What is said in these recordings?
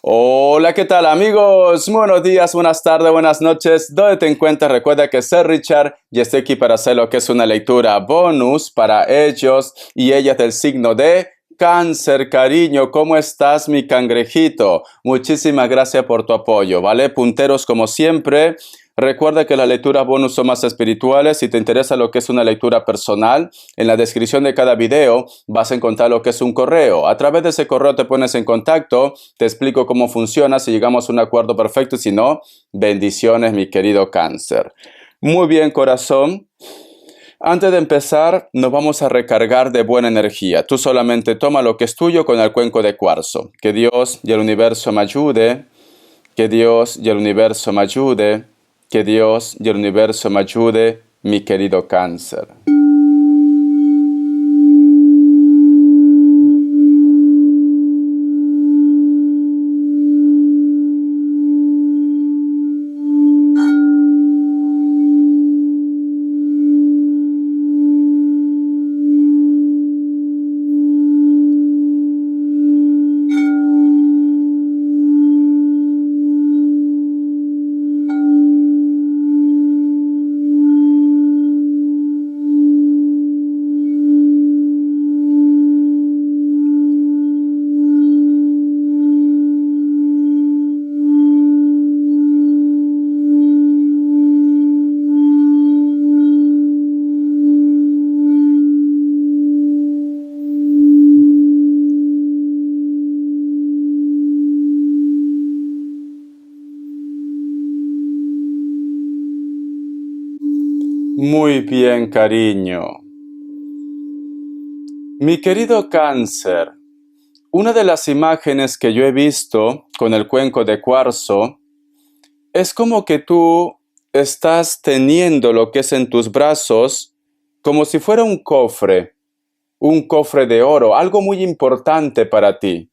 Hola, ¿qué tal amigos? Buenos días, buenas tardes, buenas noches. ¿Dónde te encuentras? Recuerda que soy Richard y estoy aquí para hacer lo que es una lectura bonus para ellos y ellas del signo de Cáncer. Cariño, ¿cómo estás, mi cangrejito? Muchísimas gracias por tu apoyo, ¿vale? Punteros como siempre. Recuerda que las lecturas bonus son más espirituales. Si te interesa lo que es una lectura personal, en la descripción de cada video vas a encontrar lo que es un correo. A través de ese correo te pones en contacto, te explico cómo funciona, si llegamos a un acuerdo perfecto, si no, bendiciones, mi querido Cáncer. Muy bien, corazón. Antes de empezar, nos vamos a recargar de buena energía. Tú solamente toma lo que es tuyo con el cuenco de cuarzo. Que Dios y el universo me ayude. Que Dios y el universo me ayude. Que Dios y el universo me ayude, mi querido Cáncer. Muy bien, cariño. Mi querido Cáncer, una de las imágenes que yo he visto con el cuenco de cuarzo es como que tú estás teniendo lo que es en tus brazos como si fuera un cofre de oro, algo muy importante para ti.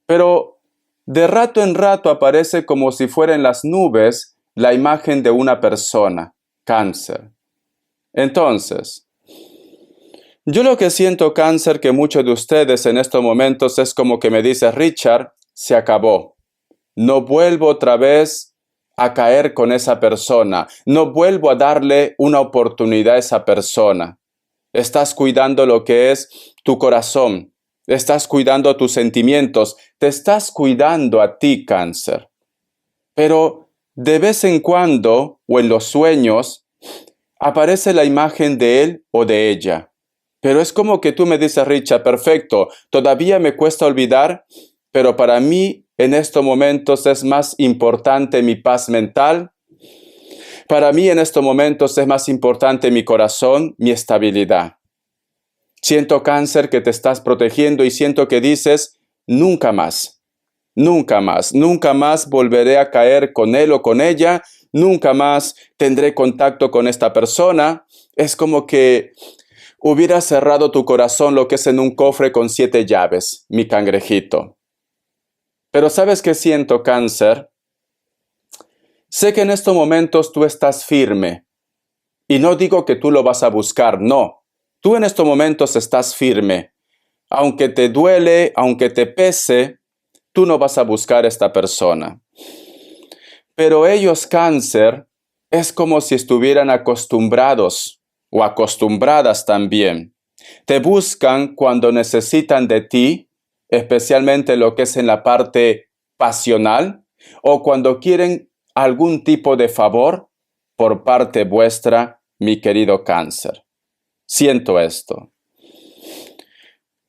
Pero de rato en rato aparece como si fuera en las nubes la imagen de una persona, Cáncer. Entonces, yo lo que siento, Cáncer, que muchos de ustedes en estos momentos es como que me dice, Richard, se acabó. No vuelvo otra vez a caer con esa persona. No vuelvo a darle una oportunidad a esa persona. Estás cuidando lo que es tu corazón. Estás cuidando tus sentimientos. Te estás cuidando a ti, Cáncer. Pero de vez en cuando, o en los sueños, aparece la imagen de él o de ella. Pero es como que tú me dices, Richard, perfecto, todavía me cuesta olvidar, pero para mí en estos momentos es más importante mi paz mental. Para mí en estos momentos es más importante mi corazón, mi estabilidad. Siento, Cáncer, que te estás protegiendo y siento que dices, nunca más, nunca más, nunca más volveré a caer con él o con ella, nunca más tendré contacto con esta persona. Es como que hubieras cerrado tu corazón lo que es en un cofre con 7 llaves, mi cangrejito. Pero ¿sabes qué siento, Cáncer? Sé que en estos momentos tú estás firme. Y no digo que tú lo vas a buscar, no. Tú en estos momentos estás firme. Aunque te duele, aunque te pese, tú no vas a buscar a esta persona. Pero ellos, Cáncer, es como si estuvieran acostumbrados o acostumbradas también. Te buscan cuando necesitan de ti, especialmente lo que es en la parte pasional, o cuando quieren algún tipo de favor por parte vuestra, mi querido Cáncer. Siento esto.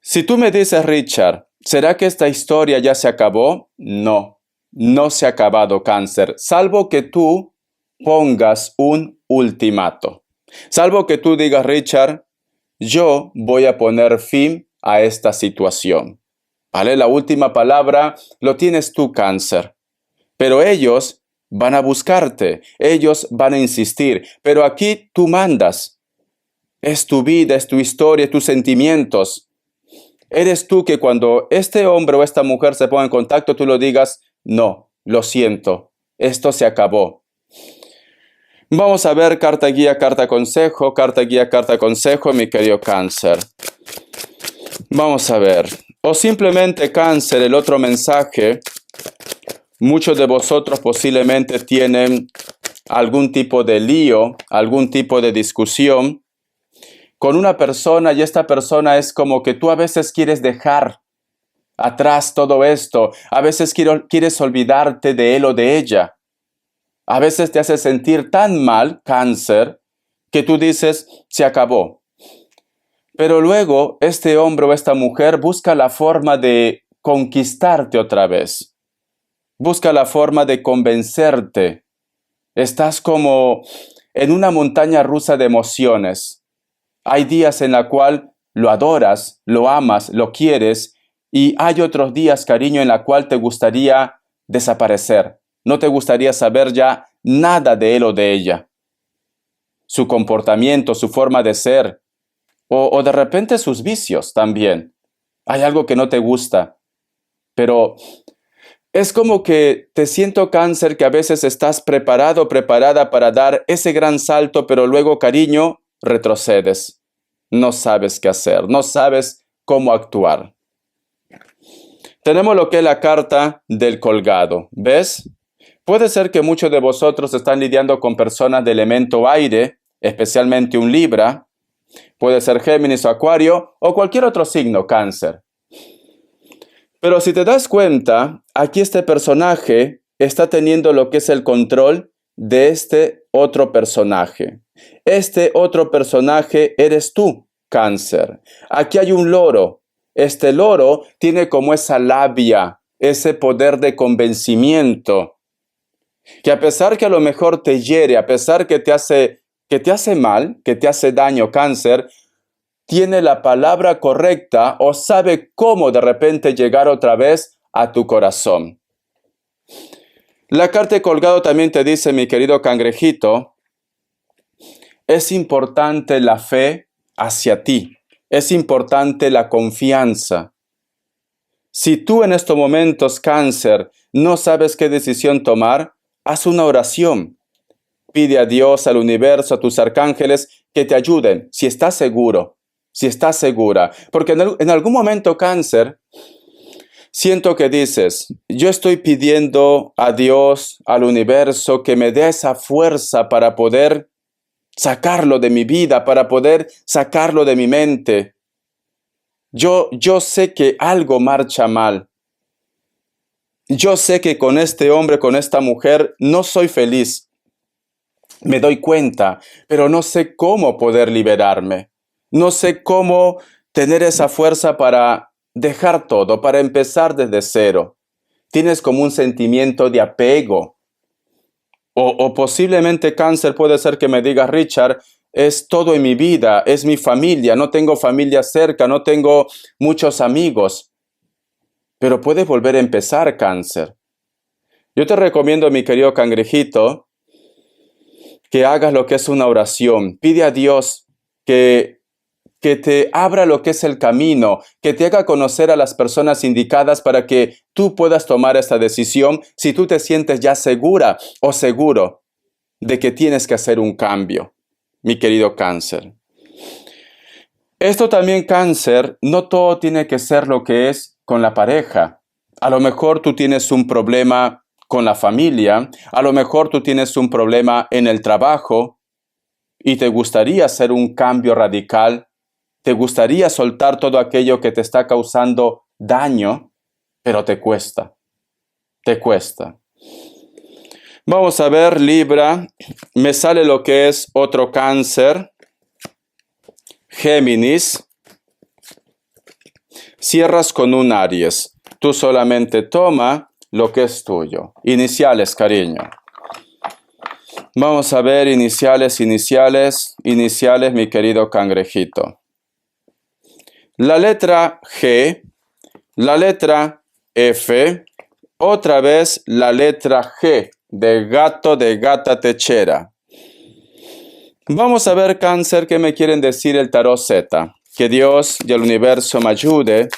Si tú me dices, Richard, ¿será que esta historia ya se acabó? No, no se ha acabado, Cáncer, salvo que tú pongas un ultimato. Salvo que tú digas, Richard, yo voy a poner fin a esta situación. ¿Vale? La última palabra lo tienes tú, Cáncer. Pero ellos van a buscarte, ellos van a insistir, pero aquí tú mandas. Es tu vida, es tu historia, tus sentimientos. Eres tú que cuando este hombre o esta mujer se ponga en contacto, tú lo digas, no, lo siento, esto se acabó. Vamos a ver carta guía, carta consejo, carta guía, carta consejo, mi querido Cáncer. Vamos a ver. O simplemente, Cáncer, el otro mensaje Muchos de vosotros posiblemente tienen algún tipo de lío, algún tipo de discusión con una persona y esta persona es como que tú a veces quieres dejar atrás todo esto, a veces quieres olvidarte de él o de ella. A veces te hace sentir tan mal, cáncer, que tú dices, se acabó. Pero luego este hombre o esta mujer busca la forma de conquistarte otra vez. Busca la forma de convencerte. Estás como en una montaña rusa de emociones. Hay días en la cual lo adoras, lo amas, lo quieres, y hay otros días, cariño, en la cual te gustaría desaparecer. No te gustaría saber ya nada de él o de ella. Su comportamiento, su forma de ser, o de repente sus vicios también. Hay algo que no te gusta, pero es como que te siento, cáncer, que a veces estás preparado, preparada para dar ese gran salto, pero luego, cariño, retrocedes. No sabes qué hacer, no sabes cómo actuar. Tenemos lo que es la carta del colgado, ¿ves? Puede ser que muchos de vosotros están lidiando con personas de elemento aire, especialmente un Libra, puede ser Géminis o Acuario, o cualquier otro signo, cáncer. Pero si te das cuenta, aquí este personaje está teniendo lo que es el control de este otro personaje. Este otro personaje eres tú, cáncer. Aquí hay un loro. Este loro tiene como esa labia, ese poder de convencimiento, que a pesar que a lo mejor te hiere, a pesar que te hace mal, que te hace daño, cáncer, tiene la palabra correcta o sabe cómo de repente llegar otra vez a tu corazón. La carta de colgado también te dice, mi querido cangrejito, es importante la fe hacia ti, es importante la confianza. Si tú en estos momentos, cáncer, no sabes qué decisión tomar, haz una oración. Pide a Dios, al universo, a tus arcángeles que te ayuden, si estás seguro, si estás segura. Porque en algún momento, cáncer, siento que dices, yo estoy pidiendo a Dios, al universo, que me dé esa fuerza para poder sacarlo de mi vida, para poder sacarlo de mi mente. Yo sé que algo marcha mal. Yo sé que con este hombre, con esta mujer, no soy feliz. Me doy cuenta, pero no sé cómo poder liberarme. No sé cómo tener esa fuerza para dejar todo, para empezar desde cero. Tienes como un sentimiento de apego. O posiblemente, cáncer, puede ser que me digas, Richard, es todo en mi vida, es mi familia, no tengo familia cerca, no tengo muchos amigos. Pero puedes volver a empezar, cáncer. Yo te recomiendo, mi querido cangrejito, que hagas lo que es una oración. Pide a Dios que te abra lo que es el camino, que te haga conocer a las personas indicadas para que tú puedas tomar esta decisión si tú te sientes ya segura o seguro de que tienes que hacer un cambio, mi querido cáncer. Esto también, cáncer, no todo tiene que ser lo que es con la pareja. A lo mejor tú tienes un problema con la familia, a lo mejor tú tienes un problema en el trabajo y te gustaría hacer un cambio radical, te gustaría soltar todo aquello que te está causando daño, pero te cuesta, te cuesta. Vamos a ver, Libra, me sale lo que es otro cáncer, Géminis, cierras con un Aries, tú solamente toma lo que es tuyo. Iniciales, cariño. Vamos a ver iniciales, mi querido cangrejito. La letra G, la letra F, otra vez la letra G, de gato, de gata techera. Vamos a ver, cáncer, qué me quieren decir el tarot Z. Que Dios y el universo me ayude,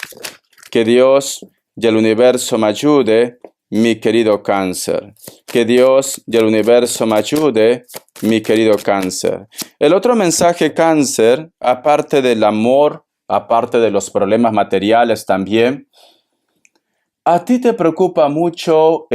que Dios y el universo me ayude, mi querido cáncer. Que Dios y el universo me ayude, mi querido cáncer. El otro mensaje, cáncer, aparte del amor, aparte de los problemas materiales también, a ti te preocupa mucho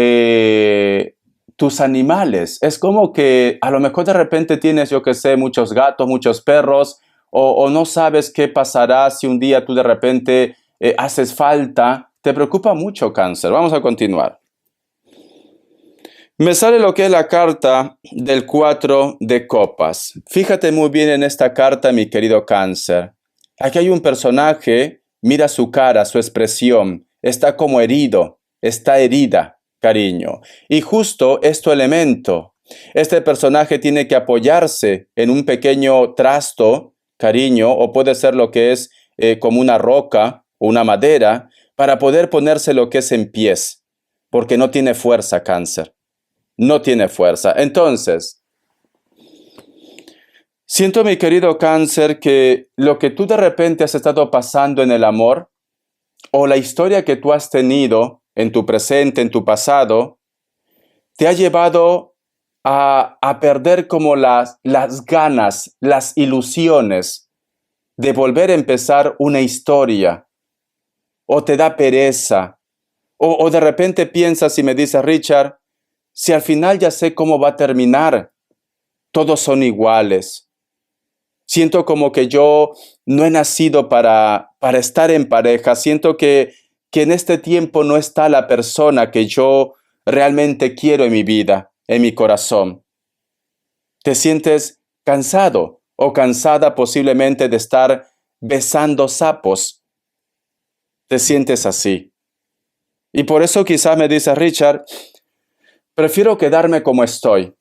tus animales. Es como que a lo mejor de repente tienes, yo que sé, muchos gatos, muchos perros, o no sabes qué pasará si un día tú de repente haces falta. Te preocupa mucho, Cáncer. Vamos a continuar. Me sale lo que es la carta del 4 de copas. Fíjate muy bien en esta carta, mi querido Cáncer. Aquí hay un personaje, mira su cara, su expresión, está como herido, está herida, cariño. Y justo es tu elemento. Este personaje tiene que apoyarse en un pequeño trasto, cariño, o puede ser lo que es como una roca o una madera, para poder ponerse lo que es en pies, porque no tiene fuerza, Cáncer. No tiene fuerza. Entonces, siento, mi querido Cáncer, que lo que tú de repente has estado pasando en el amor, o la historia que tú has tenido en tu presente, en tu pasado, te ha llevado a perder como las ganas, las ilusiones de volver a empezar una historia, o te da pereza, o de repente piensas y me dices, Richard, si al final ya sé cómo va a terminar, todos son iguales. Siento como que yo no he nacido para estar en pareja. Siento que en este tiempo no está la persona que yo realmente quiero en mi vida, en mi corazón. Te sientes cansado o cansada posiblemente de estar besando sapos. Te sientes así. Y por eso quizás me dice Richard, prefiero quedarme como estoy,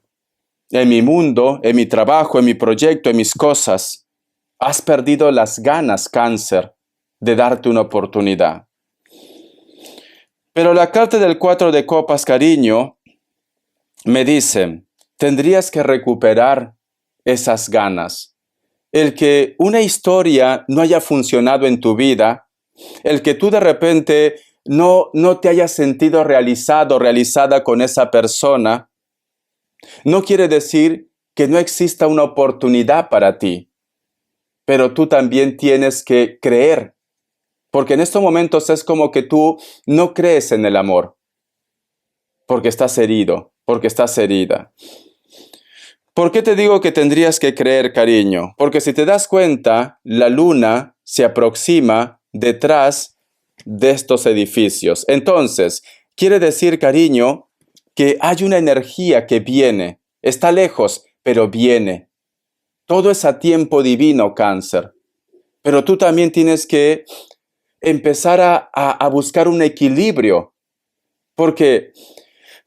en mi mundo, en mi trabajo, en mi proyecto, en mis cosas. Has perdido las ganas, Cáncer, de darte una oportunidad. Pero la carta del 4 de copas, cariño, me dice, tendrías que recuperar esas ganas. El que una historia no haya funcionado en tu vida, el que tú de repente no te hayas sentido realizado, realizada con esa persona, no quiere decir que no exista una oportunidad para ti, pero tú también tienes que creer, porque en estos momentos es como que tú no crees en el amor, porque estás herido, porque estás herida. ¿Por qué te digo que tendrías que creer, cariño? Porque si te das cuenta, la luna se aproxima detrás de estos edificios. Entonces, quiere decir, cariño, que hay una energía que viene. Está lejos, pero viene. Todo es a tiempo divino, Cáncer. Pero tú también tienes que empezar a buscar un equilibrio. Porque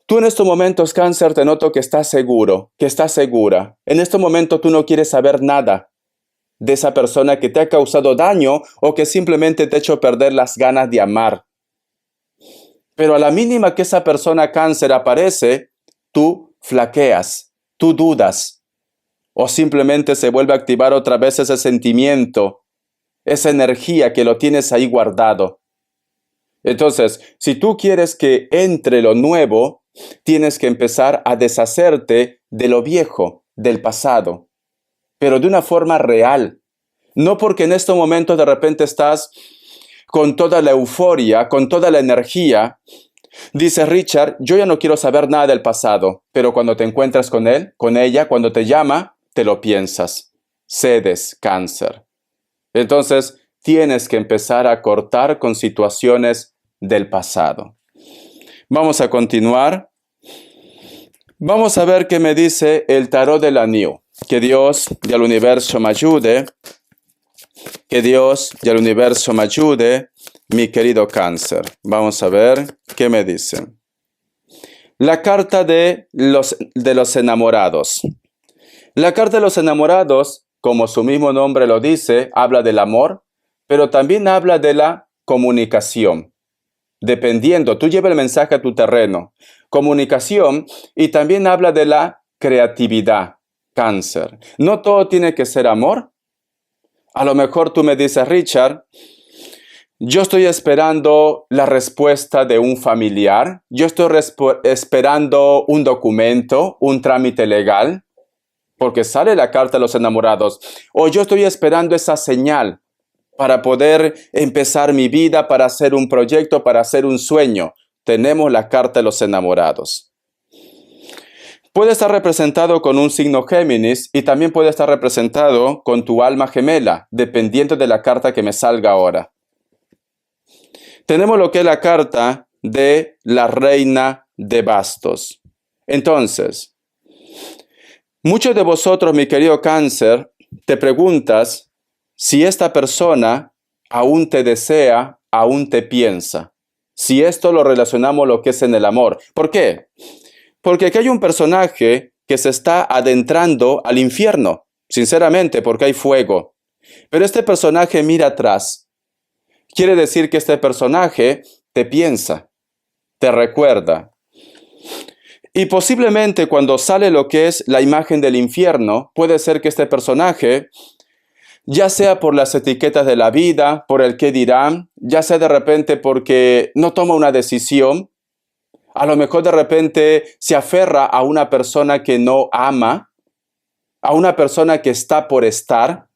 tú en estos momentos, Cáncer, te noto que estás seguro, que estás segura. En este momento tú no quieres saber nada de esa persona que te ha causado daño o que simplemente te ha hecho perder las ganas de amar. Pero a la mínima que esa persona, Cáncer, aparece, tú flaqueas, tú dudas, o simplemente se vuelve a activar otra vez ese sentimiento, esa energía que lo tienes ahí guardado. Entonces, si tú quieres que entre lo nuevo, tienes que empezar a deshacerte de lo viejo, del pasado, pero de una forma real. No porque en estos momentos de repente estás con toda la euforia, con toda la energía. Dice Richard, yo ya no quiero saber nada del pasado, pero cuando te encuentras con él, con ella, cuando te llama, te lo piensas. Cedes, Cáncer. Entonces, tienes que empezar a cortar con situaciones del pasado. Vamos a continuar. Vamos a ver qué me dice el tarot del anillo. Que Dios y el universo me ayude. Que Dios y el universo me ayude, mi querido Cáncer. Vamos a ver qué me dice. La carta de los enamorados. La carta de los enamorados, como su mismo nombre lo dice, habla del amor, pero también habla de la comunicación. Dependiendo, tú llevas el mensaje a tu terreno. Comunicación, y también habla de la creatividad, Cáncer. No todo tiene que ser amor. A lo mejor tú me dices, Richard, yo estoy esperando la respuesta de un familiar, yo estoy esperando un documento, un trámite legal, porque sale la carta de los enamorados, o yo estoy esperando esa señal, para poder empezar mi vida, para hacer un proyecto, para hacer un sueño. Tenemos la carta de los enamorados. Puede estar representado con un signo Géminis y también puede estar representado con tu alma gemela, dependiendo de la carta que me salga ahora. Tenemos lo que es la carta de la reina de bastos. Entonces, muchos de vosotros, mi querido Cáncer, te preguntas si esta persona aún te desea, aún te piensa. Si esto lo relacionamos lo que es en el amor. ¿Por qué? Porque aquí hay un personaje que se está adentrando al infierno, sinceramente, porque hay fuego. Pero este personaje mira atrás. Quiere decir que este personaje te piensa, te recuerda. Y posiblemente cuando sale lo que es la imagen del infierno, puede ser que este personaje, ya sea por las etiquetas de la vida, por el qué dirán, ya sea de repente porque no toma una decisión, a lo mejor de repente se aferra a una persona que no ama, a una persona que está por estar,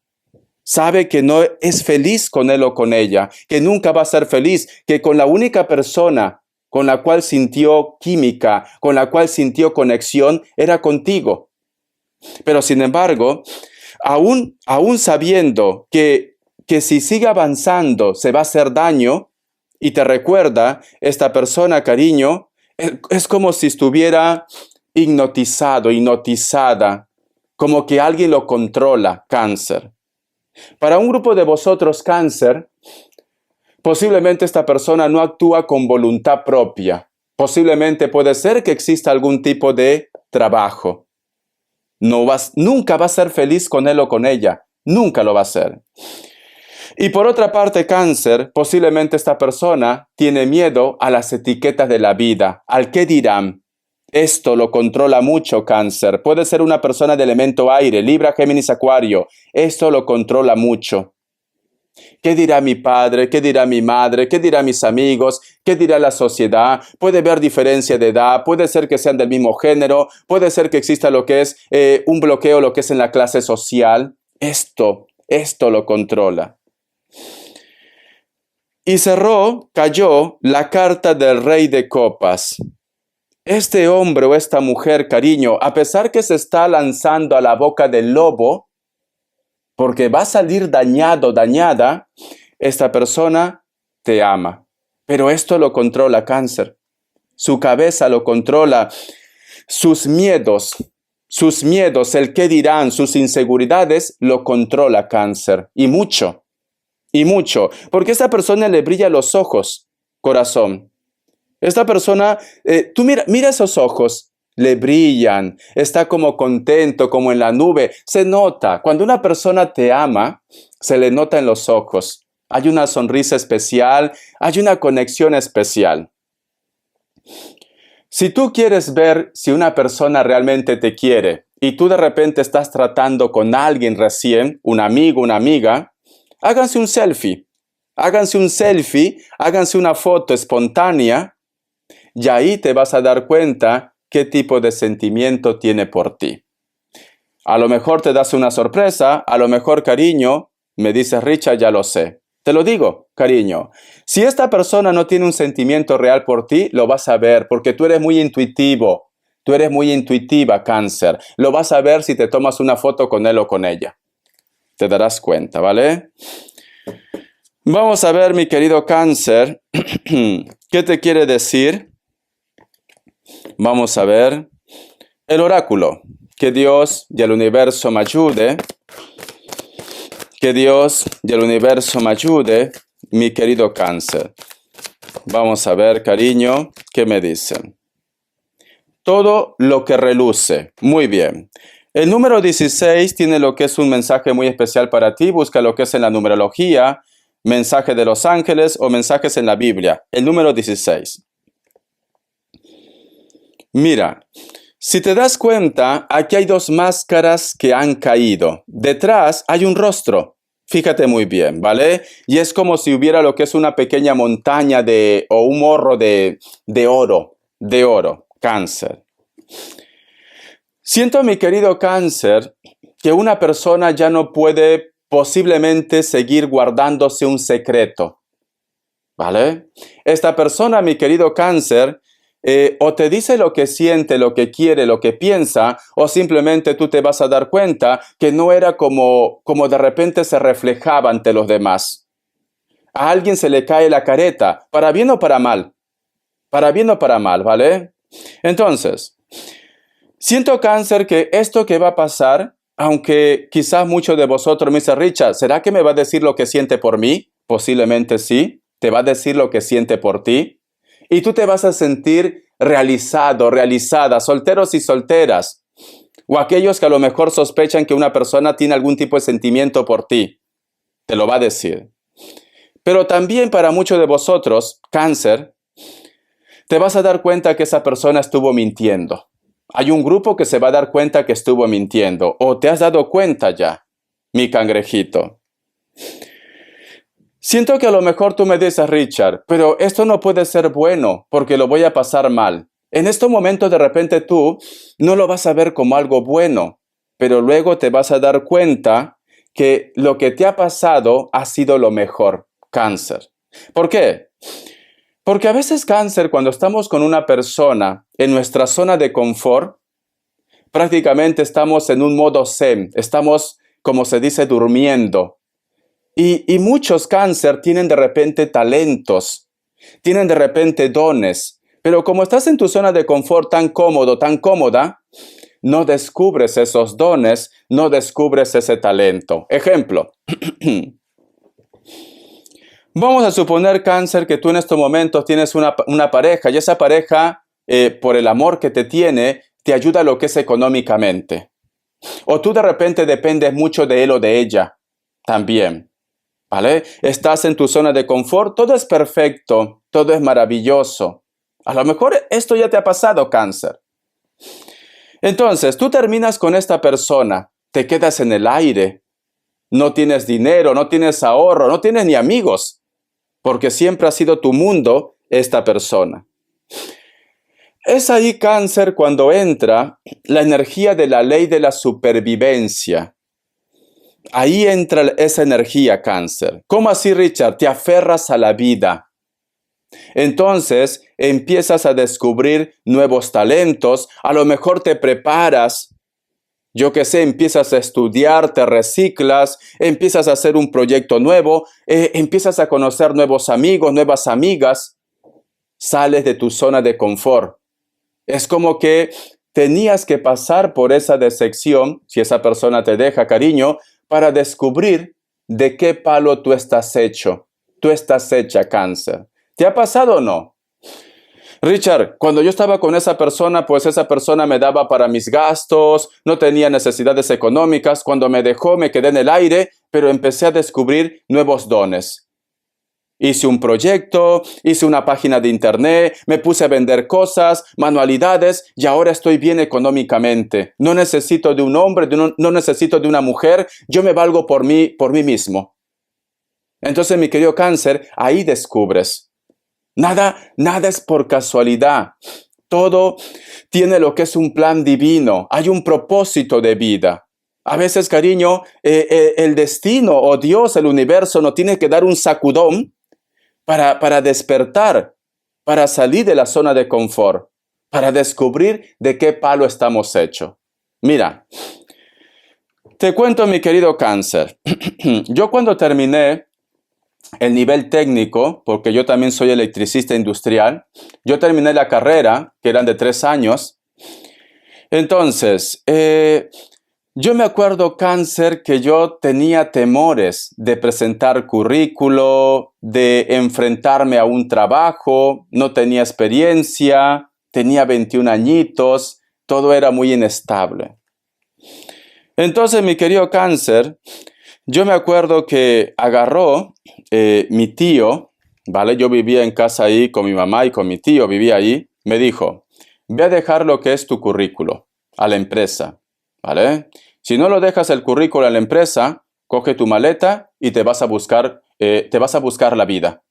sabe que no es feliz con él o con ella, que nunca va a ser feliz, que con la única persona con la cual sintió química, con la cual sintió conexión, era contigo. Pero sin embargo, aún sabiendo que si sigue avanzando se va a hacer daño, y te recuerda, esta persona, cariño, es como si estuviera hipnotizada, como que alguien lo controla, Cáncer. Para un grupo de vosotros, Cáncer, posiblemente esta persona no actúa con voluntad propia. Posiblemente puede ser que exista algún tipo de trabajo. Nunca va a ser feliz con él o con ella. Nunca lo va a ser. Y por otra parte, Cáncer, posiblemente esta persona tiene miedo a las etiquetas de la vida, al qué dirán. Esto lo controla mucho, Cáncer. Puede ser una persona de elemento aire, Libra, Géminis, Acuario. Esto lo controla mucho. ¿Qué dirá mi padre? ¿Qué dirá mi madre? ¿Qué dirán mis amigos? ¿Qué dirá la sociedad? Puede haber diferencia de edad, puede ser que sean del mismo género, puede ser que exista lo que es un bloqueo, lo que es en la clase social. Esto lo controla. Y cayó la carta del Rey de Copas. Este hombre o esta mujer, cariño, a pesar que se está lanzando a la boca del lobo, porque va a salir dañada, esta persona te ama. Pero esto lo controla, Cáncer. Su cabeza lo controla. Sus miedos, el qué dirán, sus inseguridades, lo controla, Cáncer. Y mucho. Porque a esta persona le brillan los ojos, corazón. Esta persona, tú mira esos ojos. Le brillan, está como contento, como en la nube. Se nota, cuando una persona te ama, se le nota en los ojos. Hay una sonrisa especial, hay una conexión especial. Si tú quieres ver si una persona realmente te quiere y tú de repente estás tratando con alguien recién, un amigo, una amiga, háganse un selfie. Háganse una foto espontánea y ahí te vas a dar cuenta qué tipo de sentimiento tiene por ti. A lo mejor te das una sorpresa, a lo mejor, cariño, me dices, Richard, ya lo sé. Te lo digo, cariño. Si esta persona no tiene un sentimiento real por ti, lo vas a ver, porque tú eres muy intuitivo. Tú eres muy intuitiva, Cáncer. Lo vas a ver si te tomas una foto con él o con ella. Te darás cuenta, ¿vale? Vamos a ver, mi querido Cáncer, ¿qué te quiere decir? Vamos a ver el oráculo. Que Dios y el universo me ayude. Que Dios y el universo me ayude, mi querido Cáncer. Vamos a ver, cariño, ¿qué me dicen? Todo lo que reluce. Muy bien. El número 16 tiene lo que es un mensaje muy especial para ti. Busca lo que es en la numerología, mensaje de los ángeles o mensajes en la Biblia. El número 16. Mira, si te das cuenta, aquí hay dos máscaras que han caído. Detrás hay un rostro. Fíjate muy bien, ¿vale? Y es como si hubiera lo que es una pequeña montaña o un morro de oro, Cáncer. Siento, mi querido Cáncer, que una persona ya no puede posiblemente seguir guardándose un secreto, ¿vale? Esta persona, mi querido cáncer, o te dice lo que siente, lo que quiere, lo que piensa, o simplemente tú te vas a dar cuenta que no era como de repente se reflejaba ante los demás. A alguien se le cae la careta, para bien o para mal. Para bien o para mal, ¿vale? Entonces, siento cáncer que esto que va a pasar, aunque quizás muchos de vosotros me dicen, Richard, ¿será que me va a decir lo que siente por mí? Posiblemente sí, te va a decir lo que siente por ti. Y tú te vas a sentir realizado, realizada, solteros y solteras. O aquellos que a lo mejor sospechan que una persona tiene algún tipo de sentimiento por ti. Te lo va a decir. Pero también para muchos de vosotros, cáncer, te vas a dar cuenta que esa persona estuvo mintiendo. Hay un grupo que se va a dar cuenta que estuvo mintiendo. O te has dado cuenta ya, mi cangrejito. Siento que a lo mejor tú me dices, Richard, pero esto no puede ser bueno porque lo voy a pasar mal. En estos momentos de repente tú no lo vas a ver como algo bueno, pero luego te vas a dar cuenta que lo que te ha pasado ha sido lo mejor, cáncer. ¿Por qué? Porque a veces cáncer, cuando estamos con una persona en nuestra zona de confort, prácticamente estamos en un modo zen, estamos, como se dice, durmiendo. Y muchos cáncer tienen de repente talentos, tienen de repente dones, pero como estás en tu zona de confort tan cómodo, tan cómoda, no descubres esos dones, no descubres ese talento. Ejemplo, vamos a suponer, cáncer, que tú en estos momentos tienes una pareja y esa pareja, por el amor que te tiene, te ayuda a lo que es económicamente. O tú de repente dependes mucho de él o de ella también. ¿Vale? Estás en tu zona de confort, todo es perfecto, todo es maravilloso. A lo mejor esto ya te ha pasado, cáncer. Entonces, tú terminas con esta persona, te quedas en el aire, no tienes dinero, no tienes ahorro, no tienes ni amigos, porque siempre ha sido tu mundo esta persona. Es ahí, cáncer, cuando entra la energía de la ley de la supervivencia. Ahí entra esa energía, cáncer. ¿Cómo así, Richard? Te aferras a la vida. Entonces empiezas a descubrir nuevos talentos. A lo mejor te preparas. Yo qué sé, empiezas a estudiar, te reciclas, empiezas a hacer un proyecto nuevo, empiezas a conocer nuevos amigos, nuevas amigas. Sales de tu zona de confort. Es como que tenías que pasar por esa decepción, si esa persona te deja, cariño, para descubrir de qué palo tú estás hecho. Tú estás hecha, cáncer. ¿Te ha pasado o no? Richard, cuando yo estaba con esa persona, pues esa persona me daba para mis gastos, no tenía necesidades económicas. Cuando me dejó, me quedé en el aire, pero empecé a descubrir nuevos dones. Hice un proyecto, hice una página de internet, me puse a vender cosas, manualidades y ahora estoy bien económicamente. No necesito de un hombre, no necesito de una mujer, yo me valgo por mí mismo. Entonces, mi querido cáncer, ahí descubres. Nada es por casualidad. Todo tiene lo que es un plan divino. Hay un propósito de vida. A veces, cariño, el destino o Dios, el universo, nos tiene que dar un sacudón para despertar, para salir de la zona de confort, para descubrir de qué palo estamos hechos. Mira, te cuento, mi querido cáncer. Yo cuando terminé el nivel técnico, porque yo también soy electricista industrial, yo terminé la carrera, que eran de 3 años. Entonces, yo me acuerdo, cáncer, que yo tenía temores de presentar currículo, de enfrentarme a un trabajo, no tenía experiencia, tenía 21 añitos, todo era muy inestable. Entonces, mi querido cáncer, yo me acuerdo que agarró mi tío, ¿vale? Yo vivía en casa ahí con mi mamá y con mi tío, vivía ahí, me dijo, ve a dejar lo que es tu currículo a la empresa, ¿vale? Si no lo dejas el currículo a la empresa, coge tu maleta y te vas a buscar la vida.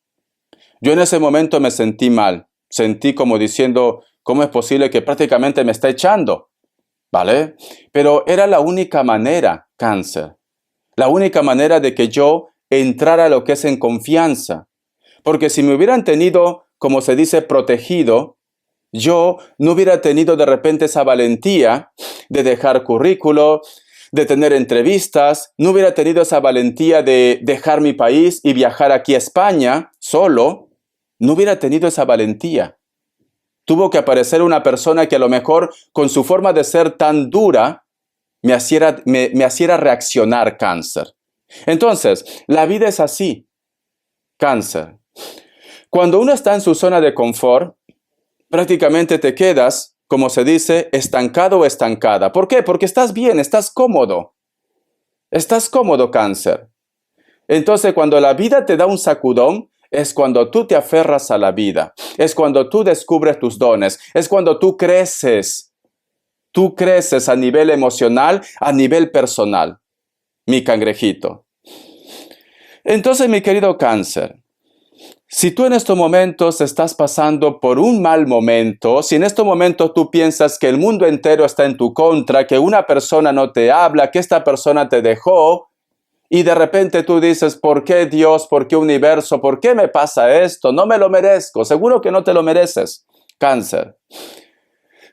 Yo en ese momento me sentí mal, sentí como diciendo, ¿cómo es posible que prácticamente me está echando? ¿Vale? Pero era la única manera, cáncer. La única manera de que yo entrara a lo que es en confianza. Porque si me hubieran tenido, como se dice, protegido, yo no hubiera tenido de repente esa valentía de dejar currículo, de tener entrevistas, no hubiera tenido esa valentía de dejar mi país y viajar aquí a España solo, no hubiera tenido esa valentía. Tuvo que aparecer una persona que a lo mejor con su forma de ser tan dura me hiciera reaccionar, Cáncer. Entonces, la vida es así, Cáncer. Cuando uno está en su zona de confort, prácticamente te quedas, como se dice, estancado o estancada. ¿Por qué? Porque estás bien, estás cómodo. Estás cómodo, Cáncer. Entonces, cuando la vida te da un sacudón, es cuando tú te aferras a la vida. Es cuando tú descubres tus dones. Es cuando tú creces. Tú creces a nivel emocional, a nivel personal. Mi cangrejito. Entonces, mi querido Cáncer, si tú en estos momentos estás pasando por un mal momento, si en estos momentos tú piensas que el mundo entero está en tu contra, que una persona no te habla, que esta persona te dejó, y de repente tú dices, ¿por qué Dios? ¿Por qué universo? ¿Por qué me pasa esto? No me lo merezco. Seguro que no te lo mereces, Cáncer.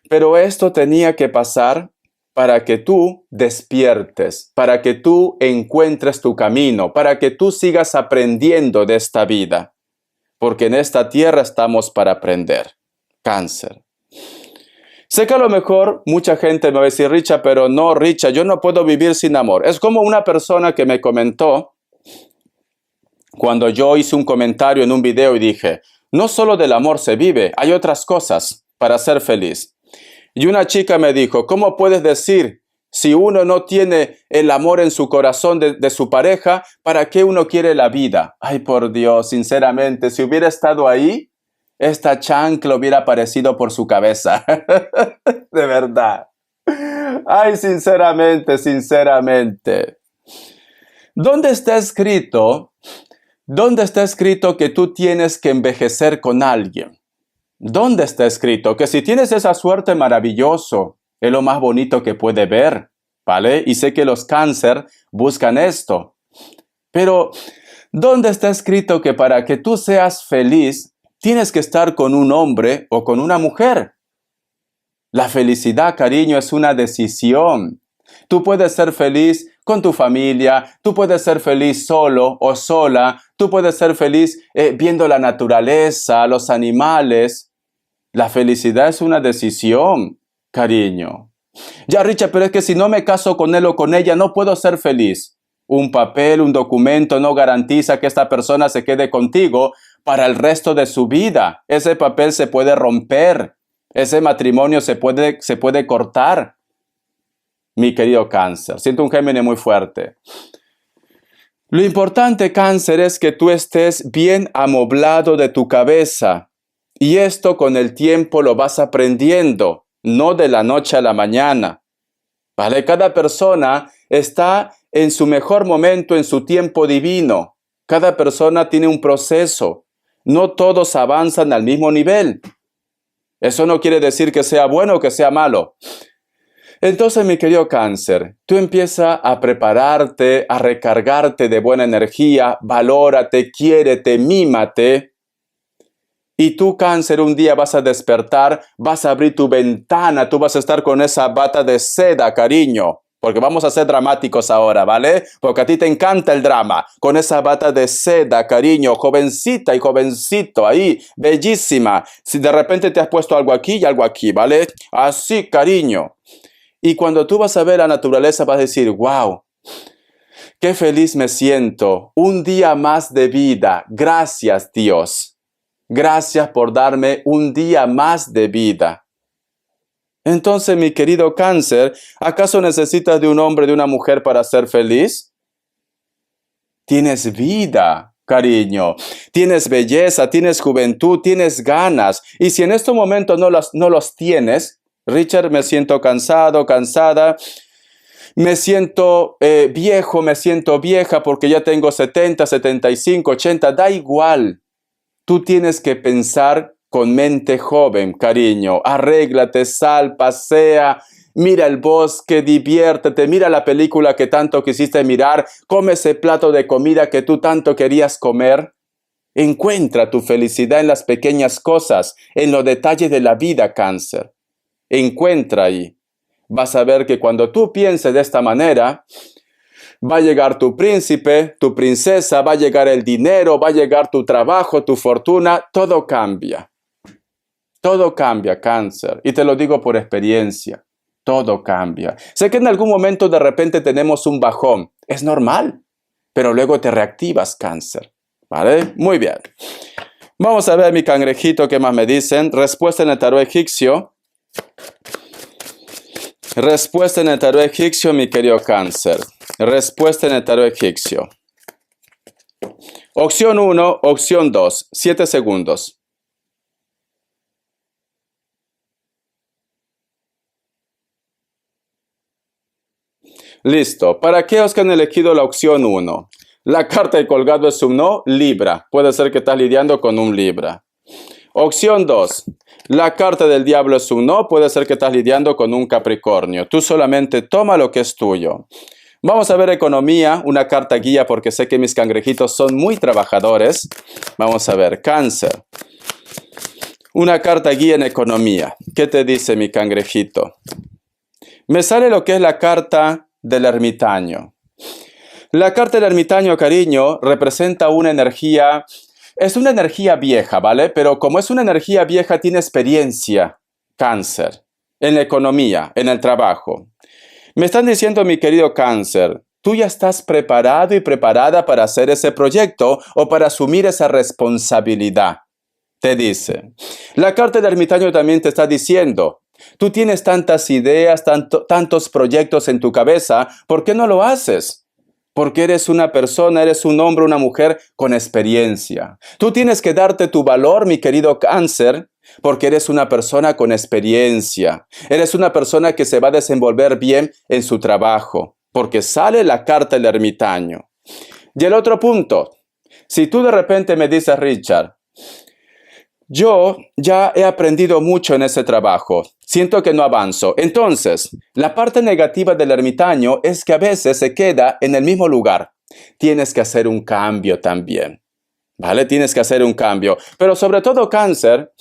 Pero esto tenía que pasar para que tú despiertes, para que tú encuentres tu camino, para que tú sigas aprendiendo de esta vida. Porque en esta tierra estamos para aprender, Cáncer. Sé que a lo mejor mucha gente me va a decir, Richa, pero no, Richa, yo no puedo vivir sin amor. Es como una persona que me comentó cuando yo hice un comentario en un video y dije, no solo del amor se vive, hay otras cosas para ser feliz. Y una chica me dijo, ¿cómo puedes decir si uno no tiene el amor en su corazón de su pareja, ¿para qué uno quiere la vida? Ay, por Dios, sinceramente, si hubiera estado ahí, esta chancla hubiera aparecido por su cabeza. De verdad. Ay, sinceramente, sinceramente. ¿Dónde está escrito? ¿Dónde está escrito que tú tienes que envejecer con alguien? ¿Dónde está escrito? Que si tienes esa suerte, maravilloso. Es lo más bonito que puede ver, ¿vale? Y sé que los Cáncer buscan esto. Pero, ¿dónde está escrito que para que tú seas feliz, tienes que estar con un hombre o con una mujer? La felicidad, cariño, es una decisión. Tú puedes ser feliz con tu familia, tú puedes ser feliz solo o sola, tú puedes ser feliz viendo la naturaleza, los animales. La felicidad es una decisión, cariño. Ya, Richard, pero es que si no me caso con él o con ella, no puedo ser feliz. Un papel, un documento no garantiza que esta persona se quede contigo para el resto de su vida. Ese papel se puede romper. Ese matrimonio se puede cortar. Mi querido Cáncer, siento un Géminis muy fuerte. Lo importante, Cáncer, es que tú estés bien amoblado de tu cabeza. Y esto con el tiempo lo vas aprendiendo, no de la noche a la mañana. ¿Vale? Cada persona está en su mejor momento, en su tiempo divino. Cada persona tiene un proceso. No todos avanzan al mismo nivel. Eso no quiere decir que sea bueno o que sea malo. Entonces, mi querido Cáncer, tú empiezas a prepararte, a recargarte de buena energía, valórate, quiérete, mímate. Y tú, Cáncer, un día vas a despertar, vas a abrir tu ventana, tú vas a estar con esa bata de seda, cariño. Porque vamos a ser dramáticos ahora, ¿vale? Porque a ti te encanta el drama. Con esa bata de seda, cariño, jovencita y jovencito ahí, bellísima. Si de repente te has puesto algo aquí y algo aquí, ¿vale? Así, cariño. Y cuando tú vas a ver la naturaleza vas a decir, wow, qué feliz me siento. Un día más de vida. Gracias, Dios. Gracias por darme un día más de vida. Entonces, mi querido Cáncer, ¿acaso necesitas de un hombre, de una mujer para ser feliz? Tienes vida, cariño. Tienes belleza, tienes juventud, tienes ganas. Y si en estos momentos no los tienes, Richard, me siento cansado, cansada. Me siento viejo, me siento vieja porque ya tengo 70, 75, 80. Da igual. Tú tienes que pensar con mente joven, cariño. Arréglate, sal, pasea, Mira el bosque, diviértete, mira la película que tanto quisiste mirar, come ese plato de comida que tú tanto querías comer. Encuentra tu felicidad en las pequeñas cosas, en los detalles de la vida, Cáncer. Encuentra ahí. Vas a ver que cuando tú pienses de esta manera, va a llegar tu príncipe, tu princesa, va a llegar el dinero, va a llegar tu trabajo, tu fortuna, todo cambia. Todo cambia, Cáncer. Y te lo digo por experiencia. Todo cambia. Sé que en algún momento de repente tenemos un bajón. Es normal. Pero luego te reactivas, Cáncer. ¿Vale? Muy bien. Vamos a ver, mi cangrejito, qué más me dicen. Respuesta en el tarot egipcio. Respuesta en el tarot egipcio, mi querido Cáncer. Respuesta en el tarot egipcio. Opción 1, opción 2. 7 segundos. Listo. ¿Para aquellos que han elegido la opción 1? La carta de colgado es un no, Libra. Puede ser que estás lidiando con un Libra. Opción 2. La carta del diablo es un no. Puede ser que estás lidiando con un Capricornio. Tú solamente toma lo que es tuyo. Vamos a ver economía, una carta guía porque sé que mis cangrejitos son muy trabajadores. Vamos a ver, Cáncer. Una carta guía en economía. ¿Qué te dice mi cangrejito? Me sale lo que es la carta del ermitaño. La carta del ermitaño, cariño, representa una energía, es una energía vieja, ¿vale? Pero como es una energía vieja, tiene experiencia, Cáncer, en la economía, en el trabajo. Me están diciendo, mi querido Cáncer, tú ya estás preparado y preparada para hacer ese proyecto o para asumir esa responsabilidad, te dice. La carta del ermitaño también te está diciendo, tú tienes tantas ideas, tantos proyectos en tu cabeza, ¿por qué no lo haces? Porque eres una persona, eres un hombre, una mujer con experiencia. Tú tienes que darte tu valor, mi querido Cáncer, porque eres una persona con experiencia. Eres una persona que se va a desenvolver bien en su trabajo, porque sale la carta del ermitaño. Y el otro punto, si tú de repente me dices, Richard, yo ya he aprendido mucho en ese trabajo. Siento que no avanzo. Entonces, la parte negativa del ermitaño es que a veces se queda en el mismo lugar. Tienes que hacer un cambio también. ¿Vale? Tienes que hacer un cambio. Pero sobre todo, Cáncer,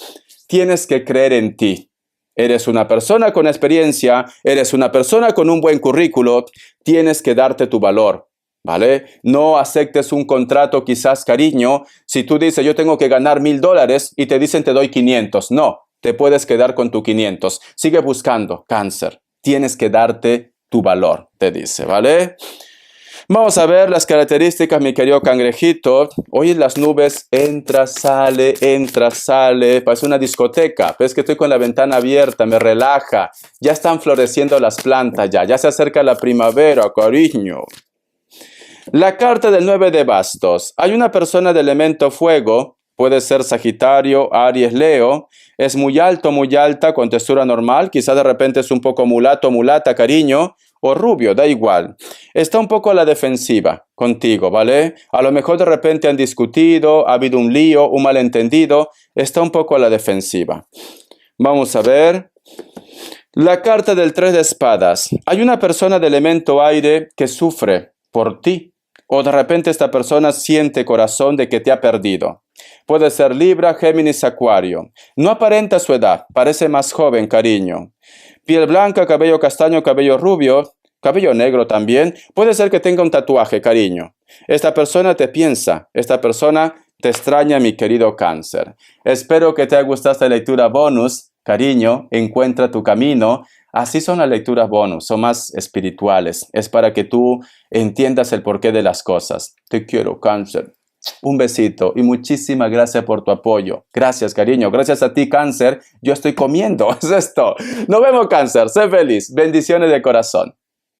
tienes que creer en ti. Eres una persona con experiencia, eres una persona con un buen currículo. Tienes que darte tu valor. ¿Vale? No aceptes un contrato quizás, cariño, si tú dices yo tengo que ganar $1000 y te dicen te doy 500. No, te puedes quedar con tu 500. Sigue buscando, Cáncer. Tienes que darte tu valor, te dice, ¿vale? Vamos a ver las características, mi querido cangrejito. Hoy en las nubes entra, sale, parece una discoteca. Ves que estoy con la ventana abierta, me relaja. Ya están floreciendo las plantas, ya se acerca la primavera, cariño. La carta del 9 de bastos. Hay una persona de elemento fuego, puede ser Sagitario, Aries, Leo. Es muy alto, muy alta, con textura normal. Quizá de repente es un poco mulato, mulata, cariño. O rubio, da igual. Está un poco a la defensiva contigo, ¿vale? A lo mejor de repente han discutido, ha habido un lío, un malentendido. Está un poco a la defensiva. Vamos a ver. La carta del 3 de espadas. Hay una persona de elemento aire que sufre por ti. O de repente esta persona siente corazón de que te ha perdido. Puede ser Libra, Géminis, Acuario. No aparenta su edad, parece más joven, cariño. Piel blanca, cabello castaño, cabello rubio, cabello negro también. Puede ser que tenga un tatuaje, cariño. Esta persona te piensa, esta persona te extraña, mi querido Cáncer. Espero que te haya gustado esta lectura bonus. Cariño, encuentra tu camino. Así son las lecturas bonus, son más espirituales. Es para que tú entiendas el porqué de las cosas. Te quiero, Cáncer. Un besito y muchísimas gracias por tu apoyo. Gracias, cariño. Gracias a ti, Cáncer. Yo estoy comiendo. Es esto. Nos vemos, Cáncer. Sé feliz. Bendiciones de corazón.